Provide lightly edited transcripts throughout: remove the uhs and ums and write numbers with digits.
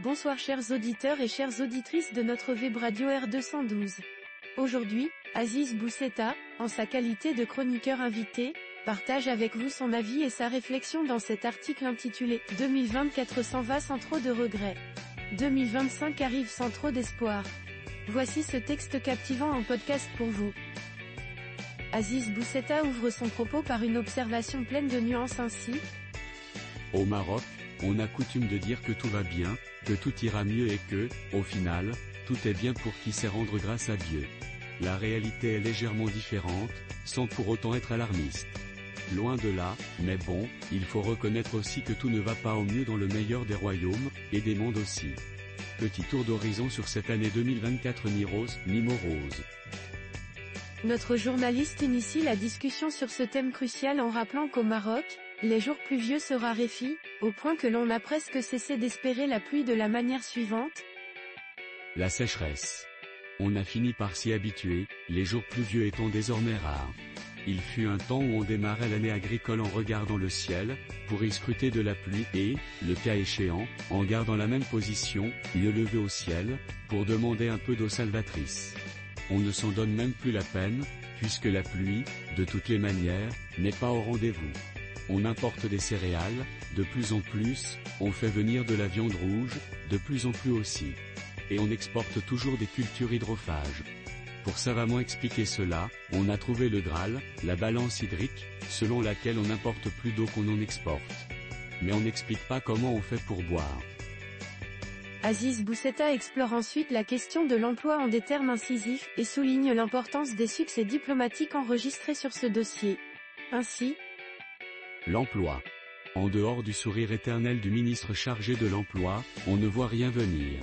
Bonsoir chers auditeurs et chères auditrices de notre web radio R212. Aujourd'hui, Aziz Bousseta, en sa qualité de chroniqueur invité, partage avec vous son avis et sa réflexion dans cet article intitulé « 2024 s'en va sans trop de regrets. 2025 arrive sans trop d'espoir ». Voici ce texte captivant en podcast pour vous. Aziz Bousseta ouvre son propos par une observation pleine de nuances ainsi. Au Maroc, on a coutume de dire que tout va bien, que tout ira mieux et que, au final, tout est bien pour qui sait rendre grâce à Dieu. La réalité est légèrement différente, sans pour autant être alarmiste. Loin de là, mais bon, il faut reconnaître aussi que tout ne va pas au mieux dans le meilleur des royaumes, et des mondes aussi. Petit tour d'horizon sur cette année 2024 ni rose, ni morose. Notre journaliste initie la discussion sur ce thème crucial en rappelant qu'au Maroc, les jours pluvieux se raréfient, au point que l'on a presque cessé d'espérer la pluie de la manière suivante. La sécheresse. On a fini par s'y habituer, les jours pluvieux étant désormais rares. Il fut un temps où on démarrait l'année agricole en regardant le ciel, pour y scruter de la pluie et, le cas échéant, en gardant la même position, le lever au ciel, pour demander un peu d'eau salvatrice. On ne s'en donne même plus la peine, puisque la pluie, de toutes les manières, n'est pas au rendez-vous. On importe des céréales, de plus en plus, on fait venir de la viande rouge, de plus en plus aussi. Et on exporte toujours des cultures hydrophages. Pour savamment expliquer cela, on a trouvé le Graal, la balance hydrique, selon laquelle on importe plus d'eau qu'on en exporte. Mais on n'explique pas comment on fait pour boire. Aziz Bousseta explore ensuite la question de l'emploi en des termes incisifs, et souligne l'importance des succès diplomatiques enregistrés sur ce dossier. Ainsi, l'emploi. En dehors du sourire éternel du ministre chargé de l'emploi, on ne voit rien venir.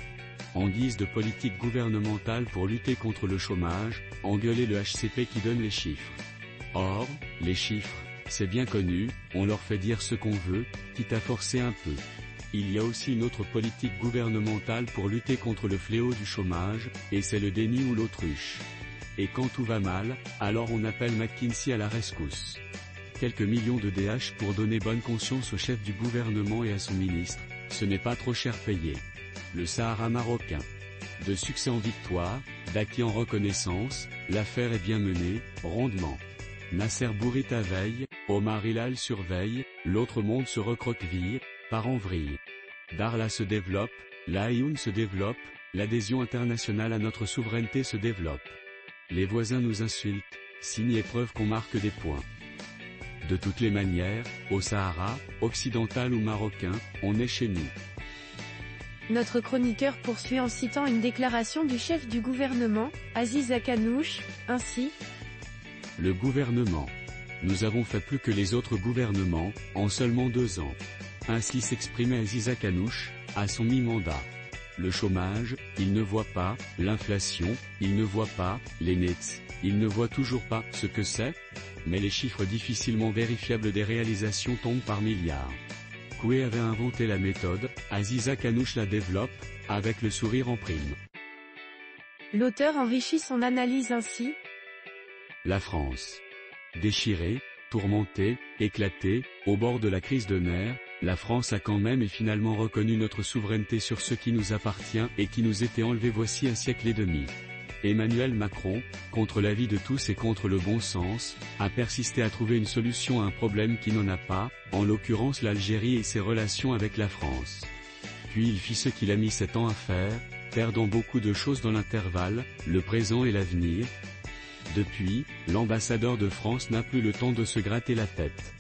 En guise de politique gouvernementale pour lutter contre le chômage, engueuler le HCP qui donne les chiffres. Or, les chiffres, c'est bien connu, on leur fait dire ce qu'on veut, quitte à forcer un peu. Il y a aussi une autre politique gouvernementale pour lutter contre le fléau du chômage, et c'est le déni ou l'autruche. Et quand tout va mal, alors on appelle McKinsey à la rescousse. Quelques millions de DH pour donner bonne conscience au chef du gouvernement et à son ministre, ce n'est pas trop cher payé. Le Sahara marocain. De succès en victoire, d'acquis en reconnaissance, l'affaire est bien menée, rondement. Nasser Bourita veille, Omar Hilal surveille, l'autre monde se recroqueville, part en vrille. Darla se développe, la Aïoun se développe, l'adhésion internationale à notre souveraineté se développe. Les voisins nous insultent, signe et preuve qu'on marque des points. De toutes les manières, au Sahara, occidental ou marocain, on est chez nous. Notre chroniqueur poursuit en citant une déclaration du chef du gouvernement, Aziz Akanouche, ainsi. Le gouvernement. Nous avons fait plus que les autres gouvernements, en seulement 2 ans. Ainsi s'exprimait Aziz Akanouche, à son mi-mandat. Le chômage, il ne voit pas, l'inflation, il ne voit pas, les nets, il ne voit toujours pas ce que c'est. Mais les chiffres difficilement vérifiables des réalisations tombent par milliards. Coué avait inventé la méthode, Aziz Akanouche la développe, avec le sourire en prime. L'auteur enrichit son analyse ainsi. La France. Déchirée, tourmentée, éclatée, au bord de la crise de nerfs, la France a quand même et finalement reconnu notre souveraineté sur ce qui nous appartient et qui nous était enlevé voici un siècle et demi. Emmanuel Macron, contre l'avis de tous et contre le bon sens, a persisté à trouver une solution à un problème qui n'en a pas, en l'occurrence l'Algérie et ses relations avec la France. Puis il fit ce qu'il a mis 7 ans à faire, perdant beaucoup de choses dans l'intervalle, le présent et l'avenir. Depuis, l'ambassadeur de France n'a plus le temps de se gratter la tête.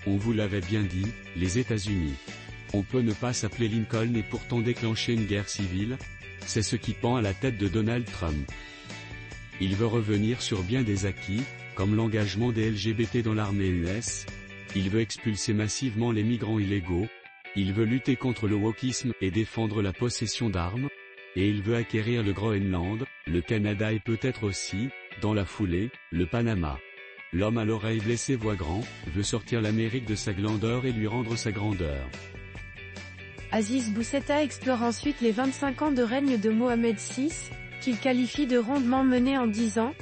On vous l'avait bien dit, les États-Unis. On peut ne pas s'appeler Lincoln et pourtant déclencher une guerre civile. C'est ce qui pend à la tête de Donald Trump. Il veut revenir sur bien des acquis, comme l'engagement des LGBT dans l'armée US. Il veut expulser massivement les migrants illégaux. Il veut lutter contre le wokisme et défendre la possession d'armes. Et il veut acquérir le Groenland, le Canada et peut-être aussi, dans la foulée, le Panama. L'homme à l'oreille blessée voit grand, veut sortir l'Amérique de sa glandeur et lui rendre sa grandeur. Aziz Bousseta explore ensuite les 25 ans de règne de Mohamed VI, qu'il qualifie de rondement mené en 10 ans.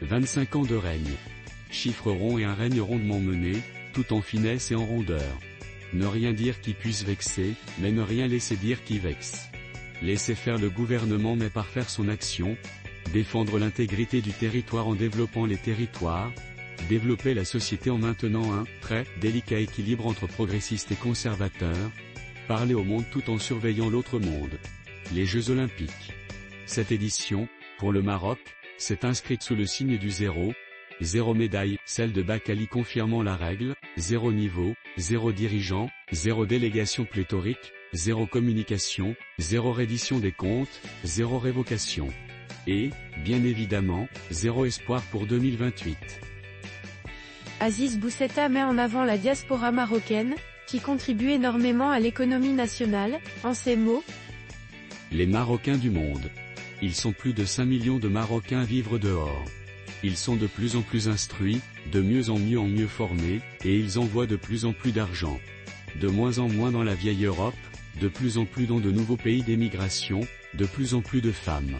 25 ans de règne. Chiffre rond et un règne rondement mené, tout en finesse et en rondeur. Ne rien dire qui puisse vexer, mais ne rien laisser dire qui vexe. Laisser faire le gouvernement mais par faire son action. Défendre l'intégrité du territoire en développant les territoires. Développer la société en maintenant un très délicat équilibre entre progressistes et conservateurs. Parler au monde tout en surveillant l'autre monde. Les Jeux Olympiques. Cette édition, pour le Maroc, s'est inscrite sous le signe du zéro. 0 médaille, celle de Bakali confirmant la règle, 0 niveau, 0 dirigeant, 0 délégation pléthorique, 0 communication, 0 reddition des comptes, 0 révocation. Et, bien évidemment, 0 espoir pour 2028. Aziz Bousseta met en avant la diaspora marocaine, qui contribue énormément à l'économie nationale, en ces mots. Les Marocains du monde. Ils sont plus de 5 millions de Marocains à vivre dehors. Ils sont de plus en plus instruits, de mieux en mieux formés, et ils envoient de plus en plus d'argent. De moins en moins dans la vieille Europe, de plus en plus dans de nouveaux pays d'émigration, de plus en plus de femmes.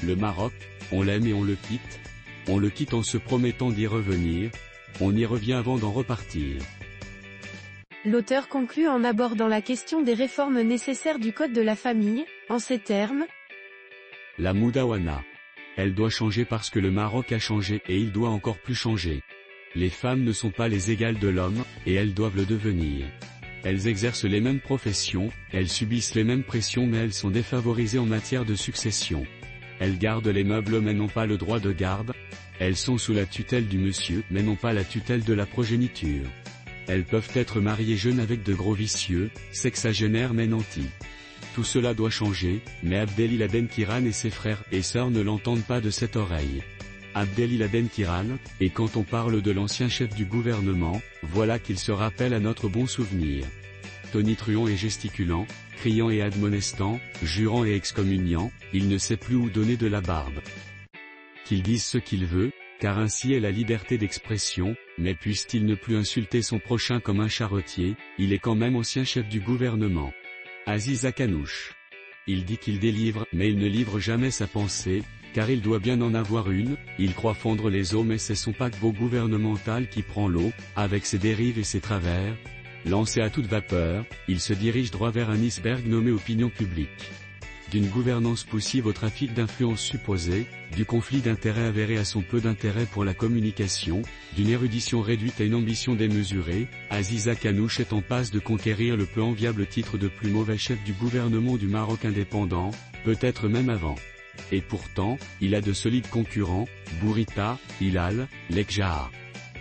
Le Maroc, on l'aime et on le quitte. On le quitte en se promettant d'y revenir. On y revient avant d'en repartir. L'auteur conclut en abordant la question des réformes nécessaires du Code de la famille, en ces termes. La Moudawana. Elle doit changer parce que le Maroc a changé et il doit encore plus changer. Les femmes ne sont pas les égales de l'homme, et elles doivent le devenir. Elles exercent les mêmes professions, elles subissent les mêmes pressions mais elles sont défavorisées en matière de succession. Elles gardent les meubles mais n'ont pas le droit de garde. Elles sont sous la tutelle du monsieur mais n'ont pas la tutelle de la progéniture. Elles peuvent être mariées jeunes avec de gros vicieux, sexagénaires mais nantis. Tout cela doit changer, mais Abdelila Benkiran et ses frères et sœurs ne l'entendent pas de cette oreille. Abdelila Benkiran, et quand on parle de l'ancien chef du gouvernement, voilà qu'il se rappelle à notre bon souvenir. Tonitruant et gesticulant, criant et admonestant, jurant et excommuniant, il ne sait plus où donner de la barbe. Qu'il dise ce qu'il veut, car ainsi est la liberté d'expression, mais puisse-t-il ne plus insulter son prochain comme un charretier, il est quand même ancien chef du gouvernement. Aziz Akanouche. Il dit qu'il délivre, mais il ne livre jamais sa pensée, car il doit bien en avoir une, il croit fondre les eaux mais c'est son paquebot gouvernemental qui prend l'eau, avec ses dérives et ses travers. Lancé à toute vapeur, il se dirige droit vers un iceberg nommé opinion publique. D'une gouvernance poussive au trafic d'influence supposée, du conflit d'intérêts avéré à son peu d'intérêt pour la communication, d'une érudition réduite à une ambition démesurée, Aziz Akanouche est en passe de conquérir le peu enviable titre de plus mauvais chef du gouvernement du Maroc indépendant, peut-être même avant. Et pourtant, il a de solides concurrents, Bourita, Hilal, Lekjaha.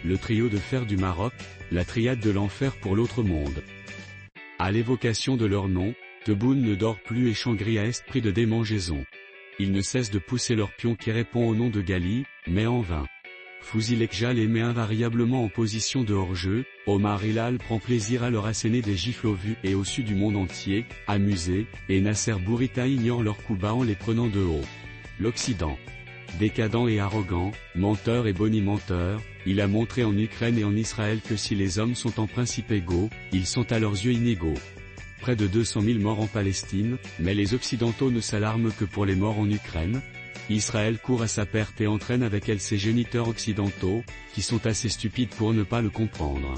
Le trio de fer du Maroc, la triade de l'enfer pour l'autre monde. À l'évocation de leur nom, Tebboune ne dort plus et Changri a esprit de démangeaison. Ils ne cessent de pousser leur pion qui répond au nom de Gali, mais en vain. Fouzi Lekja les met invariablement en position de hors-jeu, Omar Hilal prend plaisir à leur asséner des gifles au vu et au su du monde entier, amusé, et Nasser Bourita ignore leurs coups bas en les prenant de haut. L'Occident. Décadent et arrogant, menteur et bonimenteur, il a montré en Ukraine et en Israël que si les hommes sont en principe égaux, ils sont à leurs yeux inégaux. Près de 200 000 morts en Palestine, mais les Occidentaux ne s'alarment que pour les morts en Ukraine. Israël court à sa perte et entraîne avec elle ses géniteurs occidentaux, qui sont assez stupides pour ne pas le comprendre.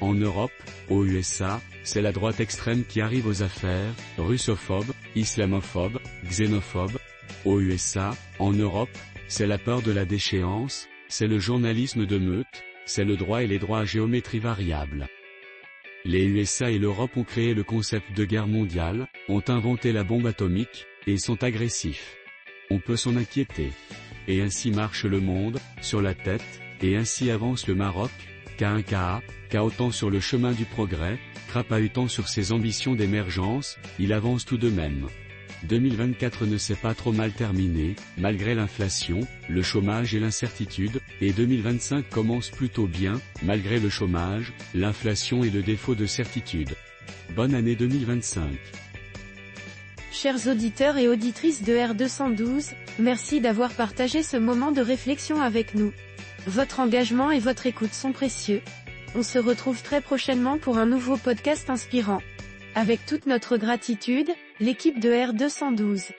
En Europe, aux USA, c'est la droite extrême qui arrive aux affaires, russophobe, islamophobe, xénophobe. Aux USA, en Europe, c'est la peur de la déchéance, c'est le journalisme de meute, c'est le droit et les droits à géométrie variable. Les USA et l'Europe ont créé le concept de guerre mondiale, ont inventé la bombe atomique, et sont agressifs. On peut s'en inquiéter. Et ainsi marche le monde, sur la tête, et ainsi avance le Maroc, cahotant sur le chemin du progrès, crapahutant sur ses ambitions d'émergence, il avance tout de même. 2024 ne s'est pas trop mal terminé, malgré l'inflation, le chômage et l'incertitude, et 2025 commence plutôt bien, malgré le chômage, l'inflation et le défaut de certitude. Bonne année 2025. Chers auditeurs et auditrices de R212, merci d'avoir partagé ce moment de réflexion avec nous. Votre engagement et votre écoute sont précieux. On se retrouve très prochainement pour un nouveau podcast inspirant. Avec toute notre gratitude, l'équipe de R212.